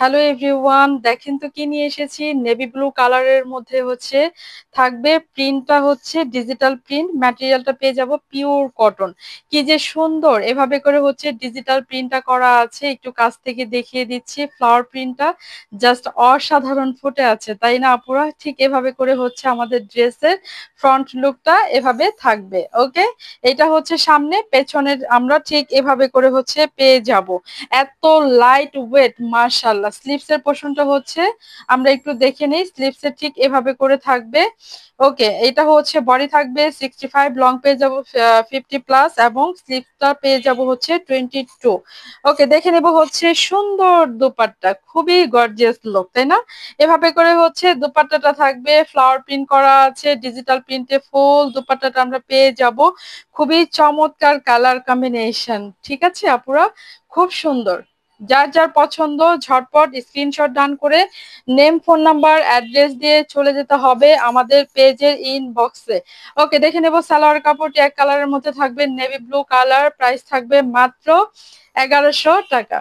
Hello everyone, দেখেন তো কি নিয়ে এসেছি। নেভি ব্লু কালারের মধ্যে থাকবে প্রিন্টটা ডিজিটাল প্রিন্ট, ম্যাটেরিয়ালটা পেয়ে যাব পিওর কটন। কি যে সুন্দর এভাবে করে ডিজিটাল প্রিন্টটা করা আছে। একটু কাছ থেকে দেখিয়ে দিচ্ছি, ফ্লাওয়ার প্রিন্টটা জাস্ট অসাধারণ ফুটে আছে, তাই না আপুরা? ঠিক এভাবে করে আমাদের ড্রেসের ফ্রন্ট লুকটা এভাবে থাকবে। ওকে, এটা সামনে, পেছনের আমরা ঠিক এভাবে করে পেয়ে যাব। এত লাইট ওয়েট, মাশাআল্লাহ। স্লিভস এর পোরশনটা আমরা একটু দেখে নেই। স্লিভস এর ঠিক এভাবে করে থাকবে। ওকে, এটা বডি থাকবে 65, লং পেয়ে যাব 50 প্লাস, এবং স্লিভসটা পেয়ে যাব 22। ওকে, দেখে নেব সুন্দর দোপাট্টা, খুবই গর্জিয়াস লুক, তাই না? এভাবে করে দোপাট্টাটা থাকবে, ফ্লাওয়ার প্রিন্ট করা আছে ডিজিটাল প্রিন্টে। ফুল দোপাট্টাটা আমরা পেয়ে যাব। খুবই চমৎকার কালার কম্বিনেশন, ঠিক আছে আপুরা? খুব সুন্দর। যার যার পছন্দ ঝটপট স্ক্রিনশট ডান করে নেম, ফোন নাম্বার, অ্যাড্রেস দিয়ে চলে যেতে হবে আমাদের পেজের ইনবক্সে। ওকে, দেখে নেব সালোয়ার কাপড় এক কালারের মধ্যে থাকবে, নেভি ব্লু কালার। প্রাইস থাকবে মাত্র 1100 টাকা।